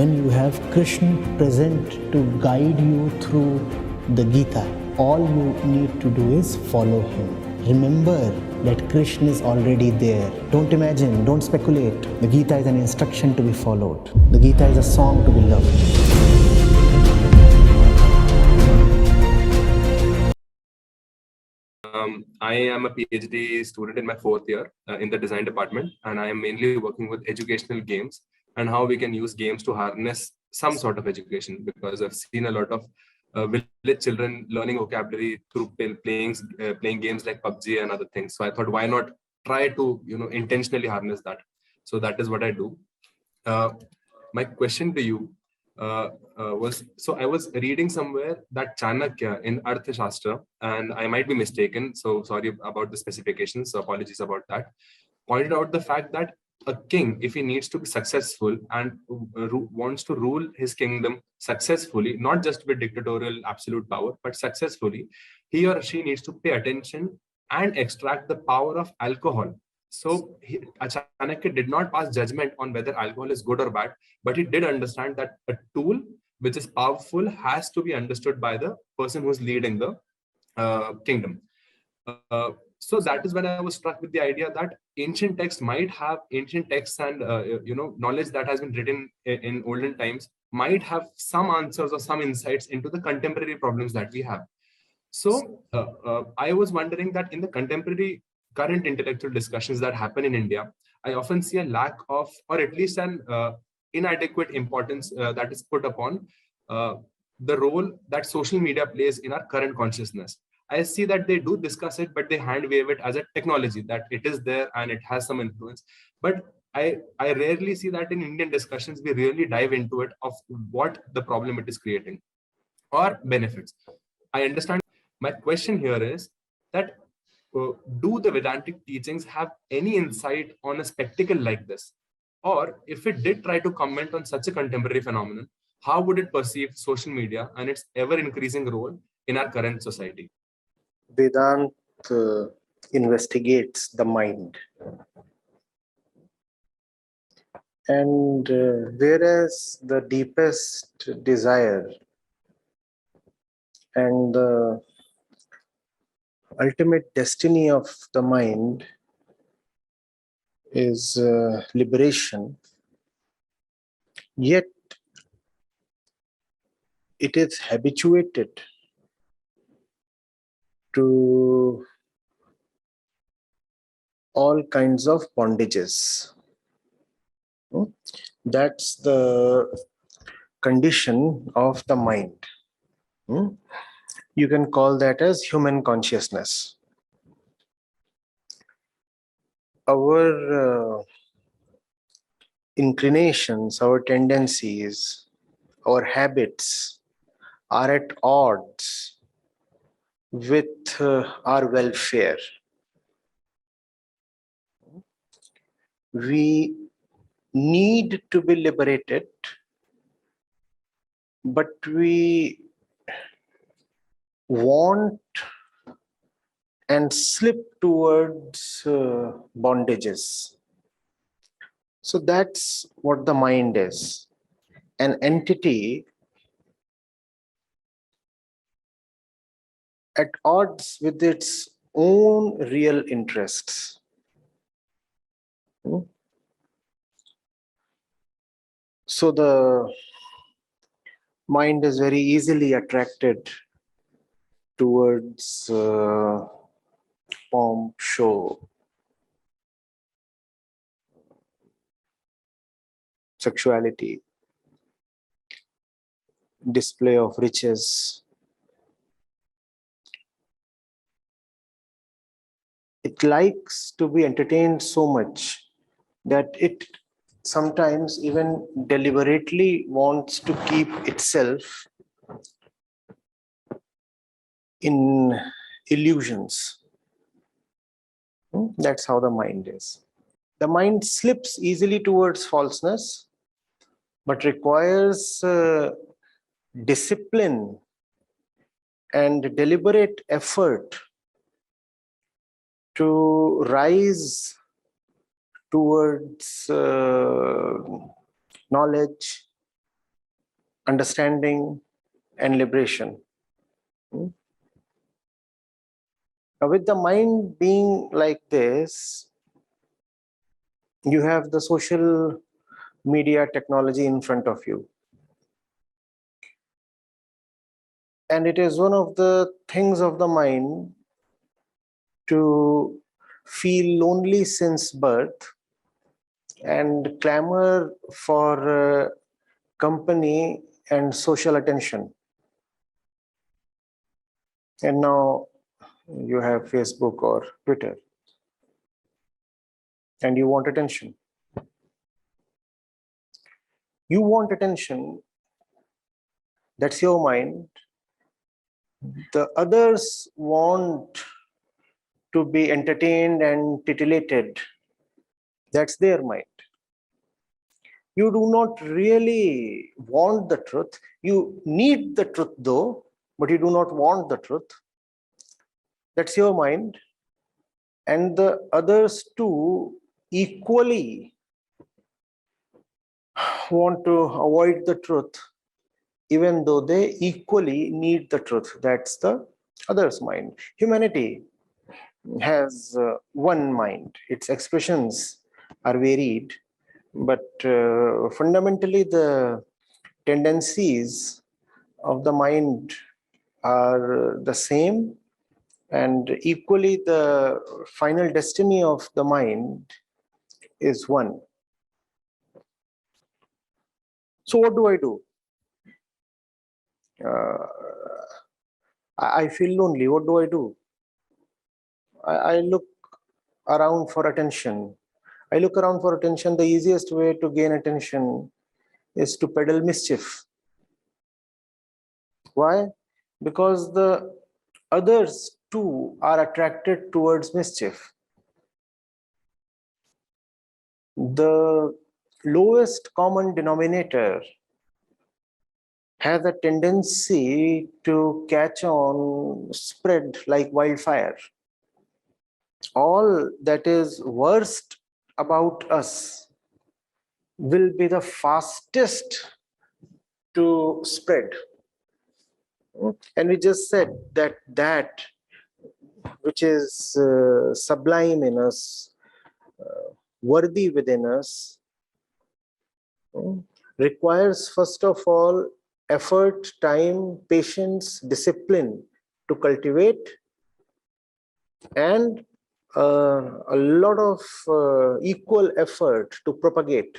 when you have Krishna present to guide you through the Gita, all you need to do is follow him. Remember that Krishna is already there. Don't imagine, don't speculate. The Gita is an instruction to be followed. The Gita is a song to be loved. I am a PhD student in my fourth year in the design department, and I am mainly working with educational games and how we can use games to harness some sort of education, because I've seen a lot of village children learning vocabulary through playing games like PUBG and other things. So I thought, why not try to intentionally harness that? So that is what I do. My question to you so I was reading somewhere that Chanakya in Arthashastra, and I might be mistaken, so sorry about the specifications, so apologies about that, pointed out the fact that a king, if he needs to be successful and wants to rule his kingdom successfully, not just with dictatorial absolute power, but successfully, he or she needs to pay attention and extract the power of alcohol. So Chanakya did not pass judgment on whether alcohol is good or bad, but he did understand that a tool which is powerful has to be understood by the person who is leading the kingdom. So that is when I was struck with the idea that ancient texts and knowledge that has been written in olden times might have some answers or some insights into the contemporary problems that we have. So I was wondering that in the contemporary current intellectual discussions that happen in India, I often see a lack of, or at least an inadequate importance that is put upon the role that social media plays in our current consciousness. I see that they do discuss it, but they hand wave it as a technology, that it is there and it has some influence. But I rarely see that in Indian discussions, we really dive into it of what the problem it is creating or benefits. I understand. My question here is that do the Vedantic teachings have any insight on a spectacle like this? Or if it did try to comment on such a contemporary phenomenon, how would it perceive social media and its ever-increasing role in our current society? Vedanta investigates the mind. And whereas the deepest desire and the ultimate destiny of the mind is liberation, yet it is habituated to all kinds of bondages. That's the condition of the mind. You can call that as human consciousness. Our inclinations, our tendencies, our habits are at odds with our welfare. We need to be liberated, but we want and slip towards bondages. So that's what the mind is, an entity at odds with its own real interests. So the mind is very easily attracted towards pomp, show, sexuality, display of riches. It likes to be entertained so much that it sometimes even deliberately wants to keep itself in illusions. That's how the mind is. The mind slips easily towards falseness, but requires discipline and deliberate effort to rise towards knowledge, understanding, and liberation. Hmm? Now, with the mind being like this, you have the social media technology in front of you. And it is one of the things of the mind to feel lonely since birth and clamor for company and social attention. And now you have Facebook or Twitter, and you want attention. You want attention, that's your mind. The others want to be entertained and titillated, that's their mind. You do not really want the truth. You need the truth though, but you do not want the truth. That's your mind. And the others too equally want to avoid the truth, even though they equally need the truth. That's the other's mind. Humanity has one mind. Its expressions are varied, but fundamentally the tendencies of the mind are the same, and equally the final destiny of the mind is one. So what do I do? I feel lonely. What do I do? I look around for attention. I look around for attention. The easiest way to gain attention is to peddle mischief. Why? Because the others too are attracted towards mischief. The lowest common denominator has a tendency to catch on, spread like wildfire. All that is worst about us will be the fastest to spread. And we just said that which is sublime in us, worthy within us, requires first of all effort, time, patience, discipline to cultivate, and a lot of equal effort to propagate.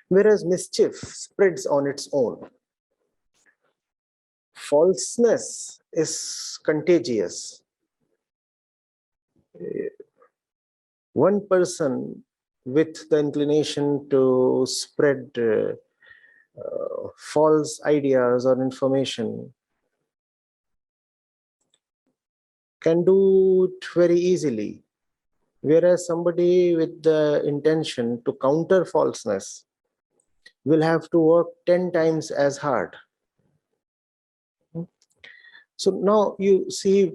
Whereas mischief spreads on its own. Falseness is contagious. One person with the inclination to spread false ideas or information can do it very easily, whereas somebody with the intention to counter falseness will have to work 10 times as hard. So now you see,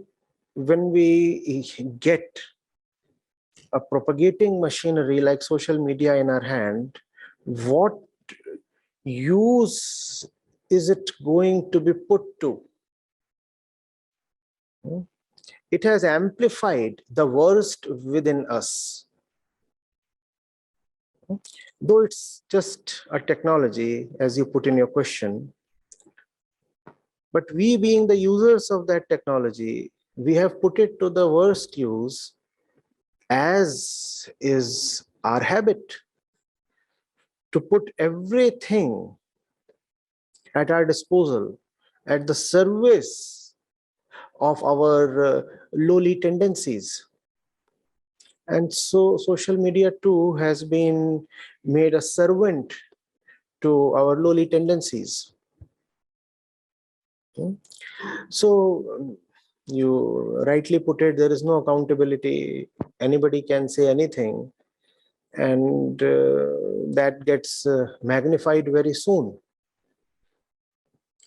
when we get a propagating machinery like social media in our hand, what use is it going to be put to? It has amplified the worst within us. Though it's just a technology, as you put in your question, but we being the users of that technology, we have put it to the worst use, as is our habit, to put everything at our disposal, at the service of our lowly tendencies. And so social media too has been made a servant to our lowly tendencies. So you rightly put it, there is no accountability. Anybody can say anything, and that gets magnified very soon.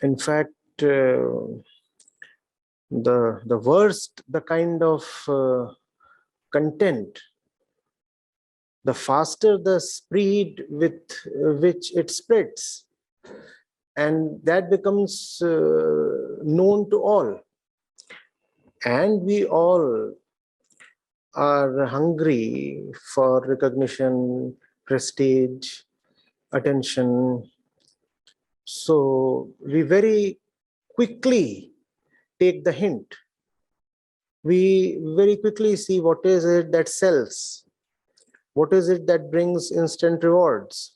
In fact, the worst the kind of content the faster the speed with which it spreads. And that becomes known to all. And we all are hungry for recognition, prestige, attention. So we very quickly take the hint. We very quickly see what is it that sells, what is it that brings instant rewards.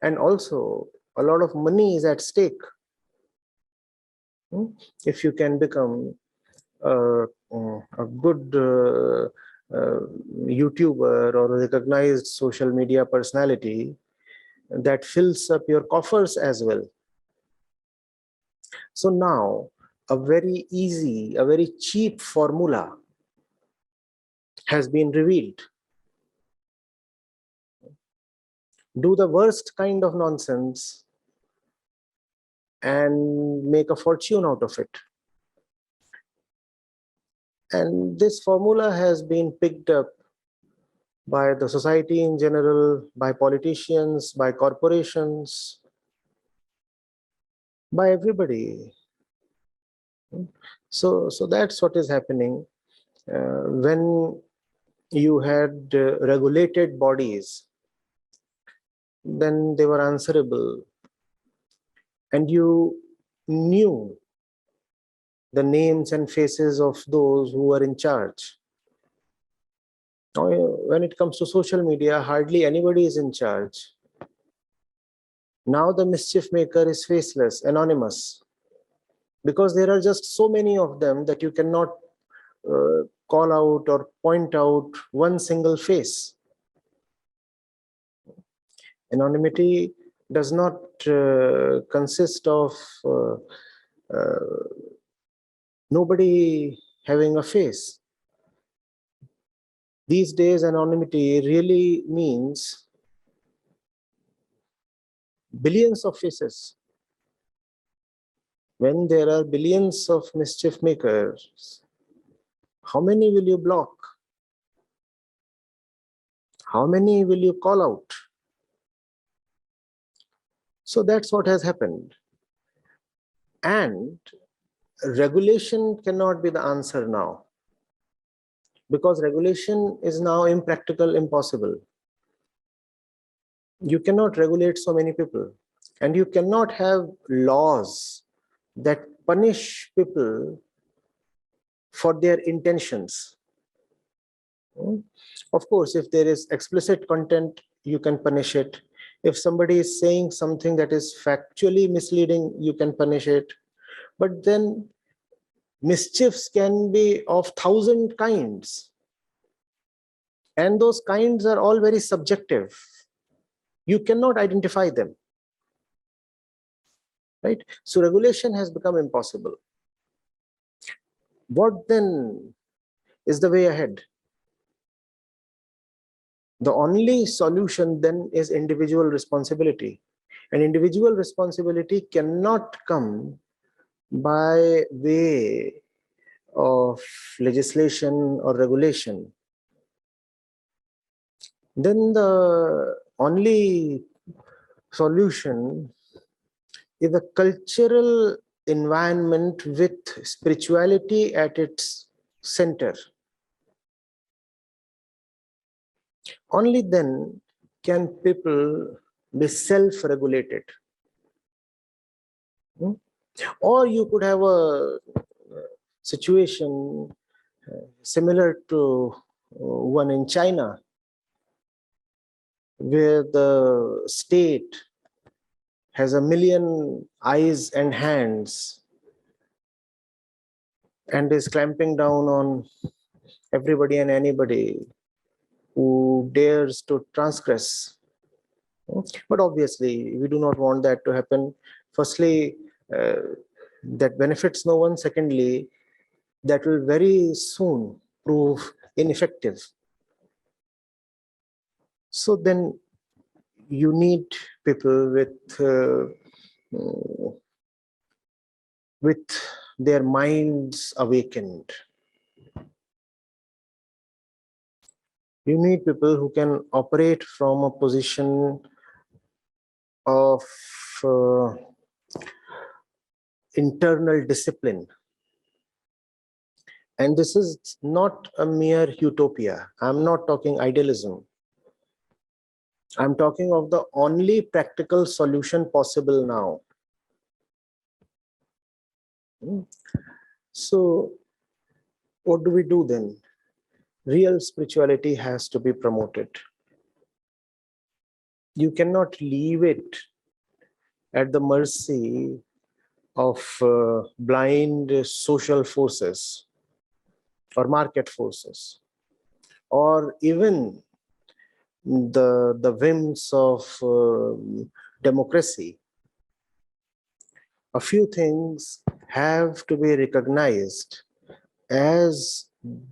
And also, a lot of money is at stake. If you can become a good YouTuber or a recognized social media personality, that fills up your coffers as well. So now, a very easy, a very cheap formula has been revealed. Do the worst kind of nonsense and make a fortune out of it. And this formula has been picked up by the society in general, by politicians, by corporations, by everybody. So that's what is happening. When you had regulated bodies, then they were answerable, and you knew the names and faces of those who were in charge. Now, when it comes to social media, hardly anybody is in charge. Now the mischief maker is faceless, anonymous, because there are just so many of them that you cannot call out or point out one single face. Anonymity does not consist of nobody having a face. These days, anonymity really means billions of faces. When there are billions of mischief makers, how many will you block? How many will you call out? So that's what has happened. And regulation cannot be the answer now, because regulation is now impractical, impossible. You cannot regulate so many people, and you cannot have laws that punish people for their intentions. Of course, if there is explicit content, you can punish it. If somebody is saying something that is factually misleading, you can punish it. But then mischiefs can be of 1,000 kinds. And those kinds are all very subjective. You cannot identify them. Right? So regulation has become impossible. What then is the way ahead? The only solution then is individual responsibility. And individual responsibility cannot come by way of legislation or regulation. Then the only solution is a cultural environment with spirituality at its center. Only then can people be self-regulated. Or you could have a situation similar to one in China, where the state has 1 million eyes and hands and is clamping down on everybody and anybody who dares to transgress. But obviously, we do not want that to happen. Firstly, that benefits no one. Secondly, that will very soon prove ineffective. So then you need people with their minds awakened. You need people who can operate from a position of internal discipline. And this is not a mere utopia. I'm not talking idealism. I'm talking of the only practical solution possible now. So what do we do then? Real spirituality has to be promoted. You cannot leave it at the mercy of blind social forces or market forces, or even the whims of democracy. A few things have to be recognized as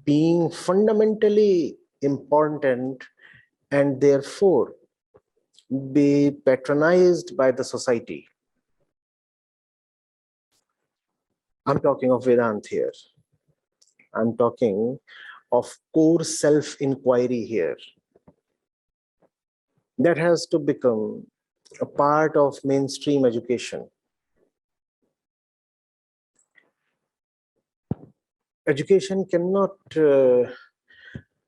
being fundamentally important and therefore be patronized by the society. I'm talking of Vedanta here. I'm talking of core self-inquiry here. That has to become a part of mainstream education. Education cannot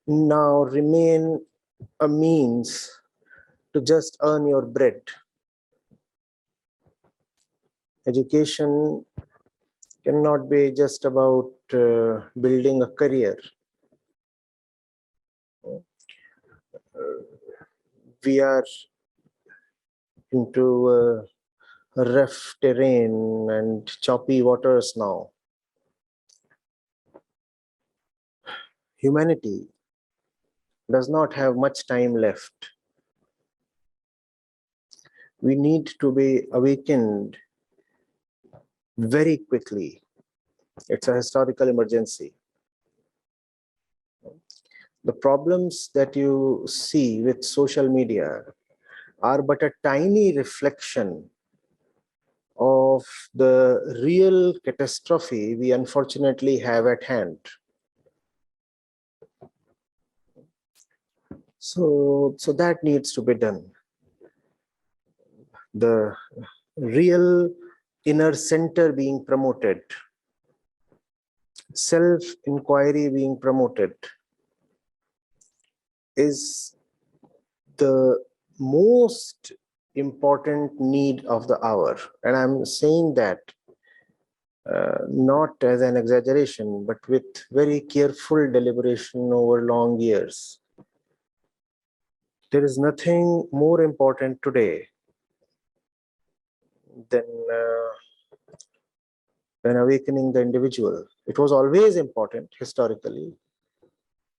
now remain a means to just earn your bread. Education cannot be just about building a career. We are into rough terrain and choppy waters now. Humanity does not have much time left. We need to be awakened very quickly. It's a historical emergency. The problems that you see with social media are but a tiny reflection of the real catastrophe we unfortunately have at hand. So that needs to be done. The real inner center being promoted, self-inquiry being promoted, is the most important need of the hour. And I'm saying that not as an exaggeration, but with very careful deliberation over long years. There is nothing more important today than awakening the individual. It was always important historically,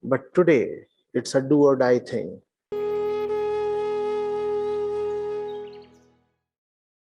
but today it's a do or die thing.